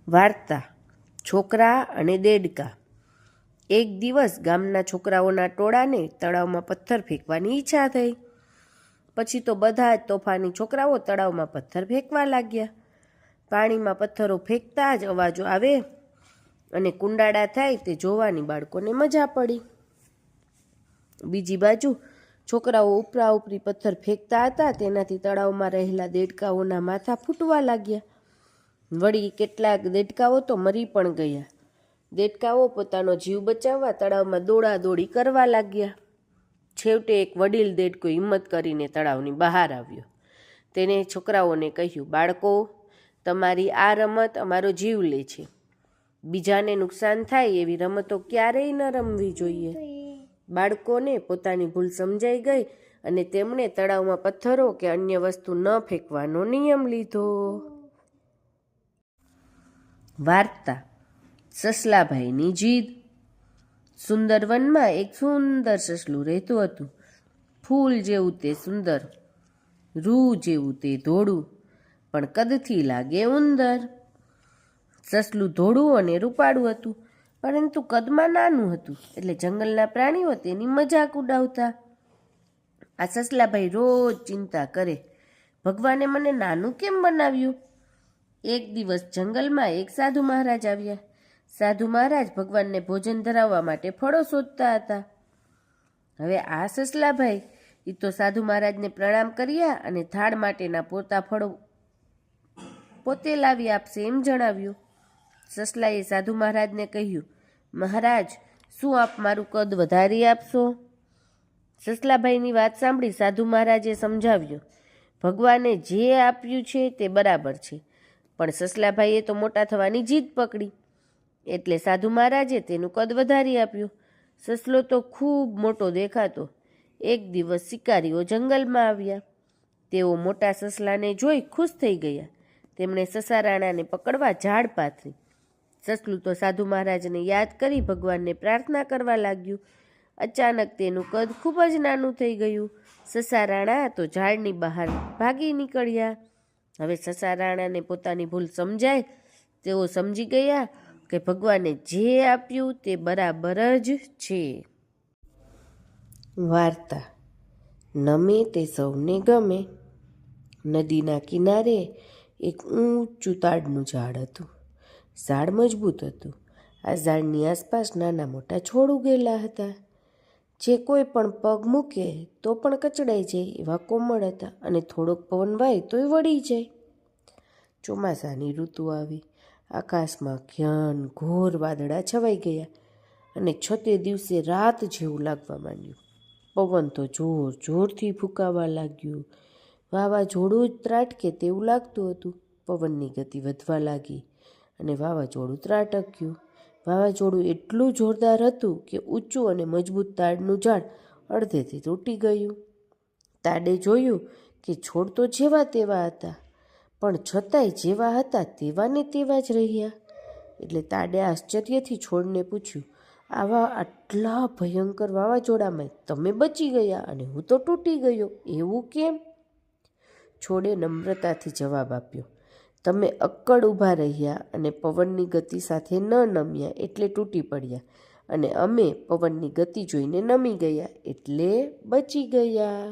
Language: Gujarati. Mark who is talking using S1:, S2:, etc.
S1: વાર્તા છોકરા અને દેડકા. એક દિવસ ગામના છોકરાઓના ટોળાને તળાવમાં પથ્થર ફેંકવાની ઈચ્છા થઈ. પછી તો બધા જ તોફાની છોકરાઓ તળાવમાં પથ્થર ફેંકવા લાગ્યા. પાણીમાં પથ્થરો ફેંકતા જ અવાજો આવે અને કુંડાળા થાય તે જોવાની બાળકોને મજા પડી. બીજી બાજુ છોકરાઓ ઉપરા ઉપરી પથ્થર ફેંકતા હતા તેનાથી તળાવમાં રહેલા દેડકાઓના માથા ફૂટવા લાગ્યા. વળી કેટલાક દેડકાઓ તો મરી પણ ગયા. દેડકાઓ પોતાનો જીવ બચાવવા તળાવમાં દોડાદોડી કરવા લાગ્યા. છેવટે એક વડીલ દેડકો હિંમત કરીને તળાવની બહાર આવ્યો. તેને છોકરાઓને કહ્યું, બાળકો, તમારી આ રમત અમારો જીવ લે છે. બીજાને નુકસાન થાય એવી રમતો ક્યારેય ન રમવી જોઈએ. બાળકોને પોતાની ભૂલ સમજાઈ ગઈ અને તેમણે તળાવમાં પથ્થરો કે અન્ય વસ્તુ ન ફેંકવાનો નિયમ લીધો. વાર્તા સસલાભાઈની જીદ. સુંદર વનમાં એક સુંદર સસલું રહેતું હતું. ફૂલ જેવું તે સુંદર, રૂ જેવું તે ધોળું, પણ કદથી લાગે ઉંદર. સસલું ધોળું અને રૂપાળું હતું, પરંતુ કદમાં નાનું હતું, એટલે જંગલના પ્રાણીઓ તેની મજાક ઉડાવતા. આ સસલાભાઈ રોજ ચિંતા કરે, ભગવાને મને નાનું કેમ બનાવ્યું? એક દિવસ જંગલમાં એક સાધુ મહારાજ આવ્યા. સાધુ મહારાજ ભગવાનને ભોજન ધરાવવા માટે ફળો શોધતા હતા. હવે આ સસલાભાઈ તો સાધુ મહારાજને પ્રણામ કર્યા અને થાળ માટેના પોતા ફળો પોતે લાવી આપશે એમ જણાવ્યું. સસલાએ સાધુ મહારાજને કહ્યું, મહારાજ, શું આપ મારું કદ વધારી આપશો? સસલાભાઈની વાત સાંભળી સાધુ મહારાજે સમજાવ્યું, ભગવાને જે આપ્યું છે તે બરાબર છે, પણ સસલાભાઈએ તો મોટા થવાની જીદ પકડી, એટલે સાધુ મહારાજે તેનું કદ વધારી આપ્યું. સસલો તો ખૂબ મોટો દેખાતો. એક દિવસ શિકારીઓ જંગલમાં આવ્યા. તેઓ મોટા સસલાને જોઈ ખુશ થઈ ગયા. તેમણે સસારાણાને પકડવા ઝાડ પાથરી. સસલું તો સાધુ મહારાજને યાદ કરી ભગવાનને પ્રાર્થના કરવા લાગ્યું. અચાનક તેનું કદ ખૂબ જ નાનું થઈ ગયું. સસારાણા તો ઝાડની બહાર ભાગી નીકળ્યા. હવે સસારાણાને પોતાની ભૂલ સમજાય. તેઓ સમજી ગયા કે ભગવાને જે આપ્યું તે બરાબર જ છે. વાર્તા નમે તે સૌને ગમે. નદીના કિનારે એક ઊંચું તાડનું ઝાડ હતું. ઝાડ મજબૂત હતું. આ ઝાડની આસપાસ નાના મોટા છોડ ઉગેલા હતા. જે કોઈ પણ પગ મૂકે તો પણ કચડાઈ જાય એવા કોમળ હતા અને થોડોક પવન વાય તોય વળી જાય. ચોમાસાની ઋતુ આવી. આકાશમાં ઘોર વાદળા છવાઈ ગયા અને છતે દિવસે રાત જેવું લાગવા માંડ્યું. પવન તો જોર જોરથી ફૂંકાવા લાગ્યું. વાવાઝોડું જ ત્રાટકે તેવું લાગતું હતું. પવનની ગતિ વધવા લાગી અને વાવાઝોડું ત્રાટક્યું. વાવાઝોડું એટલું જોરદાર હતું કે ઊંચું અને મજબૂત તાડનું ઝાડ અડધેથી તૂટી ગયું. તાડે જોયું કે છોડ તો જેવા તેવા હતા, પણ છતાંય જેવા હતા તેવા ને તેવા જ રહ્યા. એટલે તાડે આશ્ચર્યથી છોડને પૂછ્યું, આટલા ભયંકર વાવાઝોડામાં તમે બચી ગયા અને હું તો તૂટી ગયો, એવું કેમ? છોડે નમ્રતાથી જવાબ આપ્યો, તમે અક્કડ ઊભા રહ્યા અને પવનની ગતિ સાથે ન નમ્યા એટલે તૂટી પડ્યા, અને અમે પવનની ગતિ જોઈને નમી ગયા એટલે બચી ગયા.